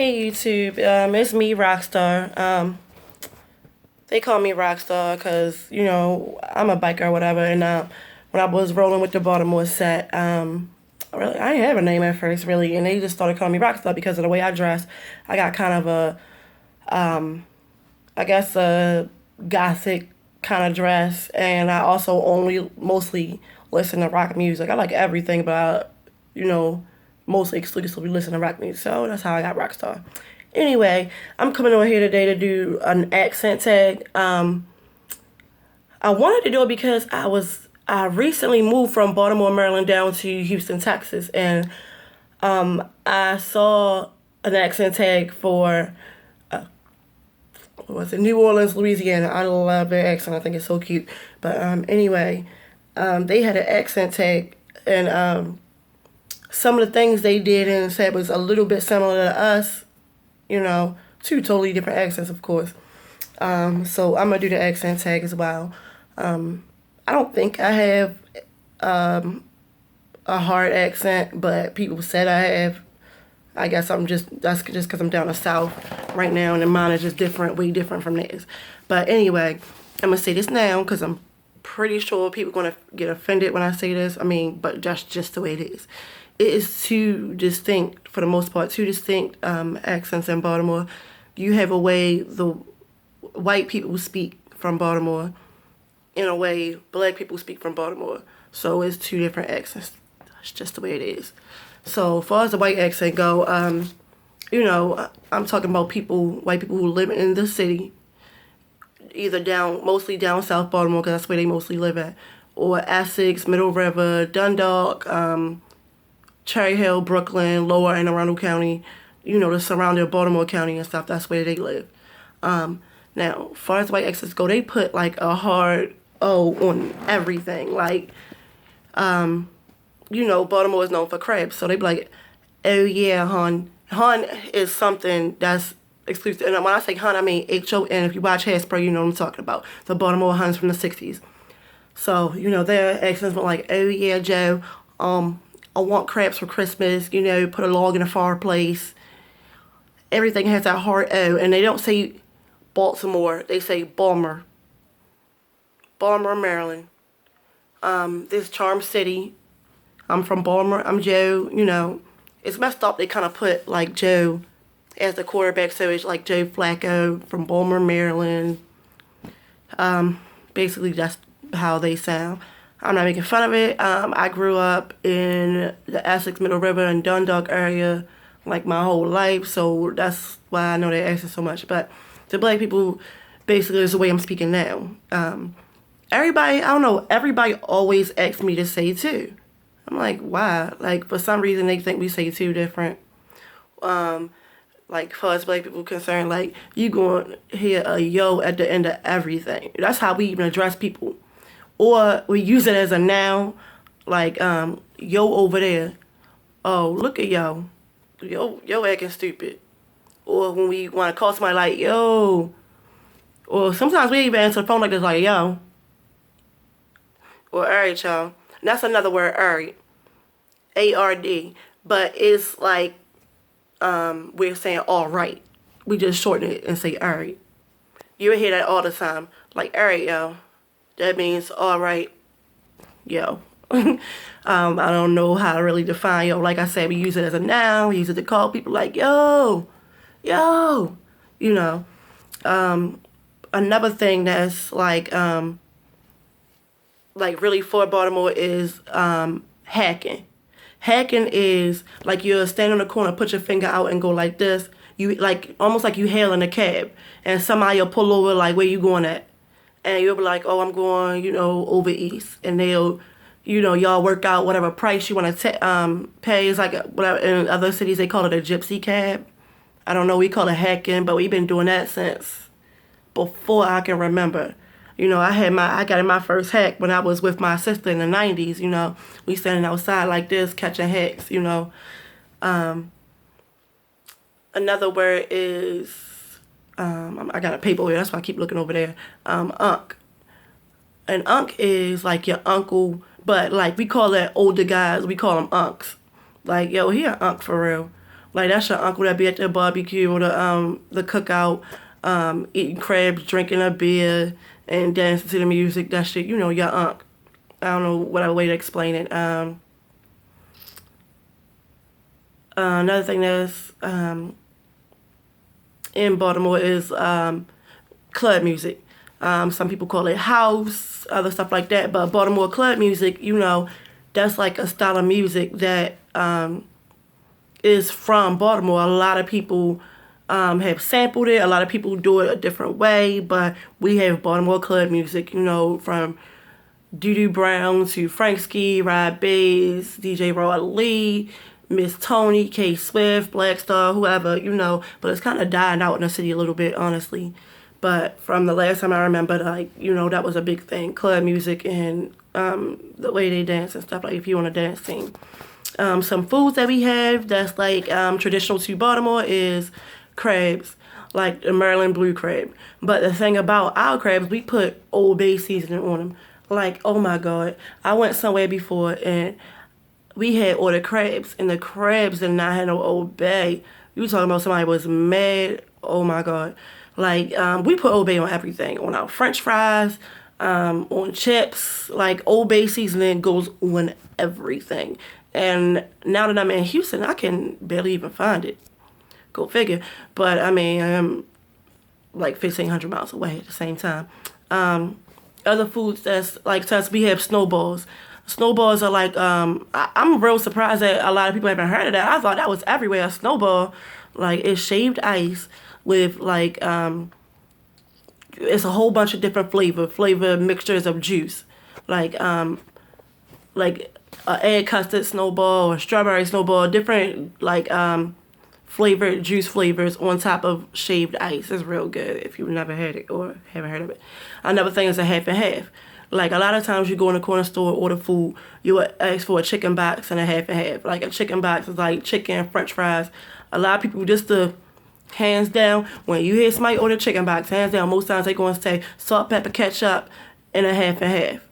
Hey YouTube, it's me, Rockstar. They call me Rockstar because, I'm a biker or whatever. And when I was rolling with the Baltimore set, really, I didn't have a name at first, really. And they just started calling me Rockstar because of the way I dress. I got kind of I guess, a gothic kind of dress. And I also only mostly listen to rock music. I like everything, but mostly exclusively listen to rock music. So that's how I got Rockstar. Anyway, I'm coming over here today to do an accent tag. I wanted to do it because I recently moved from Baltimore, Maryland down to Houston, Texas, and I saw an accent tag for what was it, New Orleans, Louisiana. I love their accent. I think it's so cute. But anyway, they had an accent tag, and some of the things they did and said was a little bit similar to us. Two totally different accents, of course. So I'm gonna do the accent tag as well. I don't think I have a hard accent, but people said I have. I guess that's just because I'm down the south right now, and mine is just different, way different from theirs. But anyway, I'm gonna say this now because I'm pretty sure people are gonna get offended when I say this. I mean, but that's just the way it is. It is two distinct, for the most part, two distinct accents in Baltimore. You have a way the white people speak from Baltimore, in a way black people speak from Baltimore. So it's two different accents. That's just the way it is. So as far as the white accent go, I'm talking about white people who live in the city, either mostly down South Baltimore, because that's where they mostly live at, or Essex, Middle River, Dundalk, Cherry Hill, Brooklyn, Lower Anne Arundel County, the surrounding Baltimore County and stuff. That's where they live. Now, as far as white accents go, they put like a hard O on everything. Like, Baltimore is known for crabs, so they be like, "Oh yeah, hon." Hon is something that's exclusive. And when I say hon, I mean HON. If you watch Hairspray, you know what I'm talking about. The Baltimore Huns from the 60s. So, their accents went like, "Oh yeah, Joe, I want crabs for Christmas, put a log in a fireplace." Everything has that hard O, and they don't say Baltimore, they say Balmer. Baltimore, Maryland. This Charm City. I'm from Baltimore. I'm Joe, It's messed up. They kind of put, like, Joe as the quarterback, so it's like Joe Flacco from Baltimore, Maryland. Basically, that's how they sound. I'm not making fun of it. I grew up in the Essex, Middle River, and Dundalk area, like, my whole life, so that's why I know their accent so much. But the black people, basically, is the way I'm speaking now. Everybody, I don't know, everybody always asks me to say two. I'm like, why? Like, for some reason, they think we say two different. Like, far as black people concerned, like, you going to hear a yo at the end of everything. That's how we even address people. Or we use it as a noun, like, yo over there. Oh, look at yo. Yo acting stupid. Or when we want to call somebody like, yo. Or sometimes we even answer the phone like this, like, yo. Or, all right, y'all. And that's another word, all right. A-R-D. But it's like, we're saying all right. We just shorten it and say all right. You hear that all the time. Like, all right, yo. That means all right, yo. I don't know how to really define yo. Like I said, we use it as a noun. We use it to call people like, yo, yo. Another thing that's like really for Baltimore is hacking. Hacking is like you'll stand on the corner, put your finger out and go like this. You like almost like you hailing a cab, and somebody will pull over like, where you going at? And you'll be like, oh, I'm going, over east. And they'll, y'all work out whatever price you want to pay. It's like whatever. In other cities they call it a gypsy cab. I don't know. We call it hacking, but we've been doing that since before I can remember. I got in my first hack when I was with my sister in the 90s, We standing outside like this, catching hacks, Another word is, I got a paper here, that's why I keep looking over there. Unc. An unc is like your uncle, but like we call that older guys, we call them uncs. Like, yo, he an unc for real. Like that's your uncle that be at the barbecue or the cookout, eating crabs, drinking a beer, and dancing to the music. That shit, your uncle. I don't know what other way to explain it. Another thing that's in Baltimore is club music. Some people call it house, other stuff like that. But Baltimore club music, that's like a style of music that is from Baltimore. A lot of people have sampled it. A lot of people do it a different way. But we have Baltimore club music, from Doo Brown to Frank Ski, Rod Bays, DJ Rod Lee, Miss Tony, K Swift, Black Star, whoever, but it's kind of dying out in the city a little bit, honestly. But from the last time I remember, that was a big thing, club music and the way they dance and stuff, like if you want to dance scene. Some foods that we have that's like traditional to Baltimore is crabs, like the Maryland blue crab. But the thing about our crabs, we put Old Bay seasoning on them. Like, oh my God, I went somewhere before and we had ordered crabs, and the crabs did not have no Old Bay. You talking about somebody was mad? Oh my God. Like, we put Old Bay on everything, on our French fries, on chips. Like, Old Bay seasoning goes on everything. And now that I'm in Houston, I can barely even find it. Go figure. But I mean, I'm like 1,500 miles away at the same time. Other foods that's like to us, we have snowballs. Snowballs are like, I'm real surprised that a lot of people haven't heard of that. I thought that was everywhere. A snowball, like, it's shaved ice with like, it's a whole bunch of different flavor mixtures of juice. Like a egg custard snowball or strawberry snowball, different like flavored juice flavors on top of shaved ice. It's real good if you've never had it or haven't heard of it. Another thing is a half and half. Like, a lot of times you go in the corner store, order food, you would ask for a chicken box and a half and half. Like, a chicken box is like chicken, french fries. A lot of people, just to, hands down, when you hear somebody order chicken box, hands down, most times they going to say salt, pepper, ketchup, and a half and half.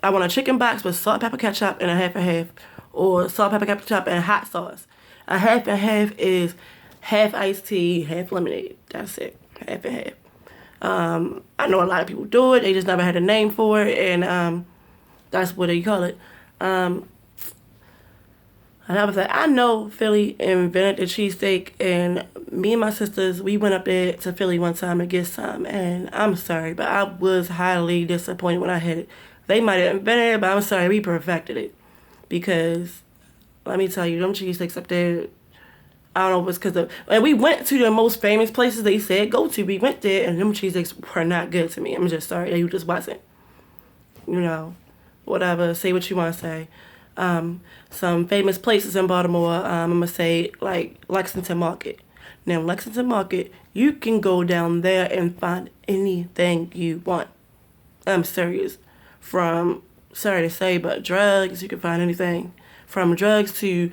I want a chicken box with salt, pepper, ketchup, and a half and half. Or salt, pepper, ketchup, and hot sauce. A half and half is half iced tea, half lemonade. That's it. Half and half. I know a lot of people do it. They just never had a name for it, and that's what they call it. Another thing, I know Philly invented the cheesesteak, and me and my sisters, we went up there to Philly one time to get some, and I'm sorry, but I was highly disappointed when I had it. They might have invented it, but I'm sorry, we perfected it. Because, let me tell you, them cheesesteaks up there, I don't know if it's because of... And we went to the most famous places they said go to. We went there, and them cheesesteaks were not good to me. I'm just sorry. They just wasn't. Whatever. Say what you want to say. Some famous places in Baltimore, I'm going to say, like, Lexington Market. Now, Lexington Market, you can go down there and find anything you want. I'm serious. From, sorry to say, but drugs, you can find anything. From drugs to...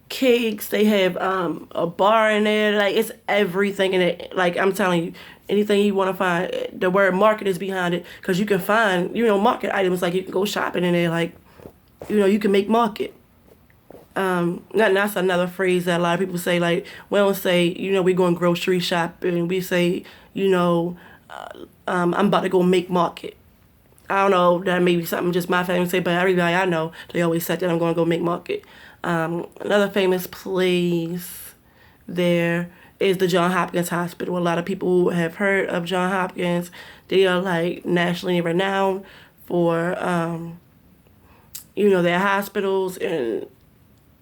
cakes, they have a bar in there, like, it's everything in it. Like, I'm telling you, anything you want to find, the word market is behind it, because you can find, market items, like, you can go shopping in there, like, you can make market. That's another phrase that a lot of people say, like, we don't say, we going grocery shopping, we say, I'm about to go make market. I don't know, that may be something just my family say, but everybody I know, they always said that I'm going to go make market. Another famous place there is the Johns Hopkins Hospital. A lot of people have heard of Johns Hopkins. They are like nationally renowned for, their hospitals and,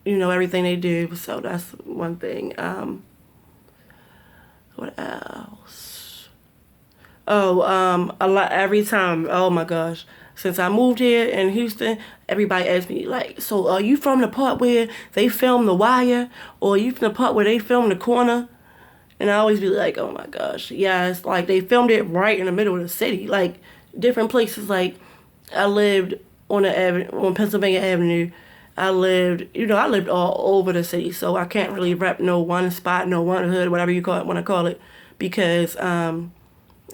everything they do. So that's one thing. What else? Every time, oh my gosh. Since I moved here in Houston, everybody asks me, like, so are you from the part where they filmed The Wire? Or are you from the part where they filmed The Corner? And I always be like, oh my gosh, yes. Like, they filmed it right in the middle of the city. Like, different places. Like, I lived on Pennsylvania Avenue. I lived all over the city. So I can't really rep no one spot, no one hood, whatever you want to call it. Because,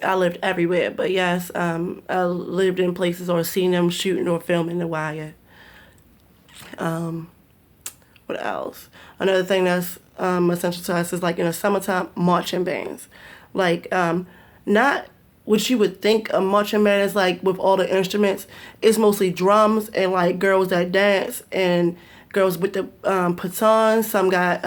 I lived everywhere, but yes, I lived in places or seen them shooting or filming The Wire. What else? Another thing that's essential to us is like in the summertime marching bands, like not what you would think a marching band is like with all the instruments. It's mostly drums and like girls that dance and girls with the batons. Some got